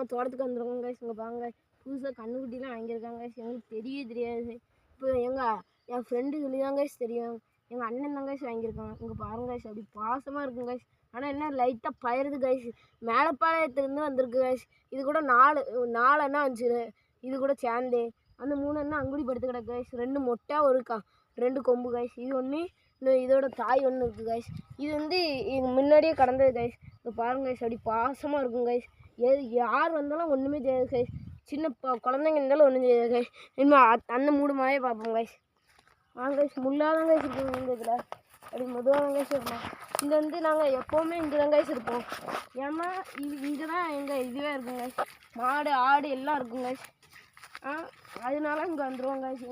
நம்ம தோட்டத்துக்கு வந்துருக்கோம் கைஸ். இங்கே பாருங்க புதுசாக கண்ணுக்குட்டிலாம் வாங்கியிருக்காங்க கைஸ். எங்களுக்கு தெரியவே தெரியாது. இப்போ என் ஃப்ரெண்டு சொல்லி தான் கைஸ் தெரியும். எங்கள் அண்ணன் தான் கைஸ் வாங்கியிருக்காங்க. இங்கே பாருங்க கைஸ் அப்படி பாசமாக இருக்கும் கைஸ். ஆனால் என்ன லைட்டாக பயிறுது கைஸ். மேலப்பாளையத்துலேருந்து வந்திருக்கு கைஸ். இது கூட 4 அண்ணா வந்துச்சு. இது கூட சேர்ந்து அந்த 3 அண்ணா அங்குடி படுத்து கிடக்கு கைஸ். 2 மொட்டை 2 கொம்பு கைஸ். இது ஒன்று இன்னும் இதோட தாய் ஒன்று இருக்குது கைஸ். இது வந்து முன்னாடியே கடந்தது கைஸ். இப்போ பாருங்க கைஸ் அப்படி பாசமாக இருக்கும் கைஸ். யார் வந்தாலும் ஒன்றுமே செய்யாது கைஸ். சின்ன குழந்தைங்க இருந்தாலும் ஒன்றும் செய்யாது கைஸ். இனிமேல் அந்த 3 மாயே பார்ப்போம் கைஸ். வாங்க கைஸ் முள்ளாதான் கைஸ் இருக்கும் இந்த இதில். அப்படி மெதுவாக தான் கைஸ் இருப்போம். இங்கே வந்து நாங்கள் எப்போவுமே இங்கே தான் கைஸ் இருப்போம். ஏன்னா இங்கே தான் எங்கள் இதுவே இருக்கும் கைஸ். மாடு ஆடு எல்லாம் இருக்கும் கைஸ். அதனால இங்கே வந்துடுவோம் கைஸ்.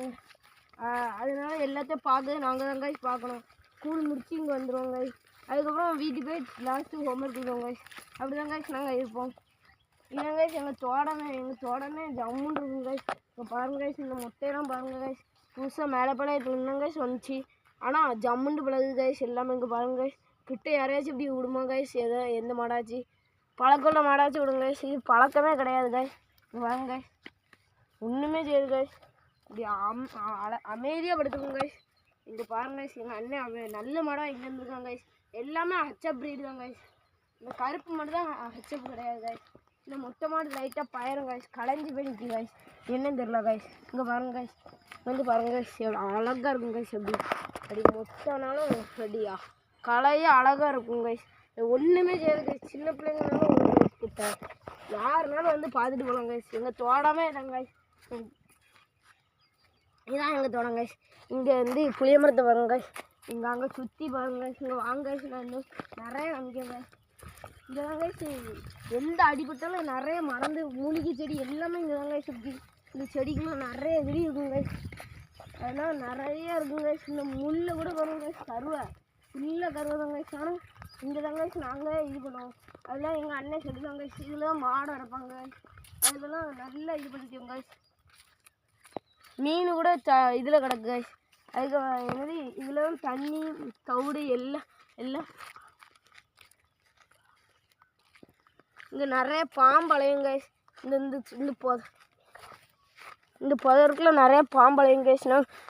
அதனால எல்லாத்தையும் பார்க்க நாங்கள் தான் கைஸ் பார்க்கணும். ஸ்கூல் முடிச்சு இங்கே வந்துடுவோம் கைஸ். அதுக்கப்புறம் வீட்டுக்கு போய் லாஸ்ட்டு ஹோம்ஒர்க் கொடுப்போம் கைஸ். அப்படி தான் கைஸ் நாங்கள் இருப்போம். இதான் கைஸ் எங்கள் தோட்டமே ஜம்முன்னு இருக்கும் கைஸ். இப்போ பாருங்க கைஸ் இந்த மொட்டையெல்லாம் பாருங்க கைஸ். புதுசாக மேலப்பாளையத்துல கைஸ் வந்துச்சு. ஆனால் ஜம்முண்டு பழகுது கைஸ் எல்லாமே. இங்கே பாருங்க கைஸ். கிட்ட யாரையாச்சும் இப்படி விடுமா கைஸ்? எந்த மாடாச்சு பழக்கமுள்ள மாடாச்சும் விடுங்க கைஸ். இது பழக்கமே கிடையாது கைஸ். இங்கே பாருங்க கைஸ் ஒன்றுமே செய்யுது கைஸ். இப்படி அமைதியாக படுத்துக்கோங்க கைஸ். இங்கே பாருங்க கைஸ் எங்கள் அண்ணன் நல்ல மாடாக இங்கே இருந்துருக்காங்க கைஸ். எல்லாமே ஹச்சப் ப்ரீடு தான் கைஸ். இந்த கருப்பு மாடு தான் ஹச்சப் கிடையாது கைஸ். இந்த மொட்டை மாடு லைட்டாக பயிரும் கைஸ். களைஞ்சி போய் நிற்கும் கைஸ். என்னன்னு தெரியல கைஸ். இங்கே பாருங்க கைஸ் வந்து பாருங்க கைஸ் எவ்வளோ அழகாக இருக்கும் கைஸ். அப்படி மொட்டைனாலும் அப்படியா கலையே அழகாக இருக்கும் கைஸ். ஒன்றுமே செய்யாது கைஸ். சின்ன பிள்ளைங்கனாலும் ஒன்று கிட்ட யாருனாலும் வந்து பார்த்துட்டு போகலாம் கைஸ். எங்கள் தோட்டமே இதாங்க கைஸ். இதுதான் எங்கள் தோட்டம் கைஸ். இங்கே வந்து புளிய மரத்தை பாருங்க கைஸ். இங்கே அங்கே சுற்றி பாருங்க கைஸ். இங்கே வாங்க கைஸ் நான் இன்னும் நிறைய காமிக்கிறேன் கைஸ். இங்கே தான் கைஸ் எந்த அடிப்பட்டாலும் நிறைய மறந்து மூலிகை செடி எல்லாமே இங்கே தான் கைஸ் சுற்றி. இந்த செடிக்கெல்லாம் நிறைய செடி இருக்கும் கைஸ். அதெல்லாம் நிறைய இருக்கும் கைஸ். இந்த முள்ளை கூட பாருங்க கைஸ். கருவை ஃபுல்லாக கருவை தான் கைஸ். ஆனால் இங்கே தான் கைஸ் நாங்கள் இது பண்ணுவோம். அதெல்லாம் எங்கள் அண்ணன் செடி தான் கைஸ். இதில் தான் மாடு அடைப்பாங்க கைஸ். அதெல்லாம் நல்லா இது பண்ணிக்குவோம் கைஸ். மீன் கூட இதில் கிடக்கு கைஸ். அதுக்கு என்னது இதில் தண்ணி தவிடு எல்லாம் இங்கே நிறைய பாம்பளையும் கைஸ். இந்த புதருக்குள்ள நிறைய பாம்பளையும் கைஸ்.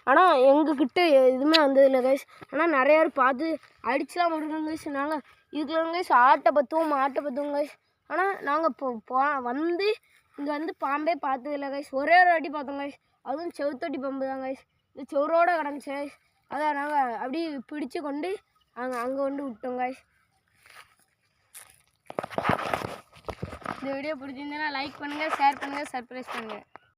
ஆனால் எங்ககிட்ட எதுவுமே வந்ததில்லை கைஸ். ஆனால் நிறைய பேர் பார்த்து அடிச்சுலாம் விடுறோம் கைஸ். நாங்கள் இதுக்குள்ள கைஸ் ஆட்டை பற்றுவோம் மாட்டை பற்றுவோம் கைஸ். ஆனால் நாங்கள் வந்து இங்கே வந்து பாம்பே பார்த்ததில்லை கைஸ். ஒரே ஒரு வாட்டி பார்த்தோம் கைஸ். அதுவும் செவுத்தொட்டி பாம்பு தான் கைஸ். இந்த செவரோடு கிடந்துச்சு கைஸ். அதை நாங்கள் அப்படி பிடிச்சி கொண்டு அங்கே கொண்டு விட்டோம் கைஸ். இந்த வீடியோ பிடிச்சிருந்தேன்னா லைக் பண்ணுங்கள், ஷேர் பண்ணுங்கள், சப்ஸ்கிரைப் பண்ணுங்கள்.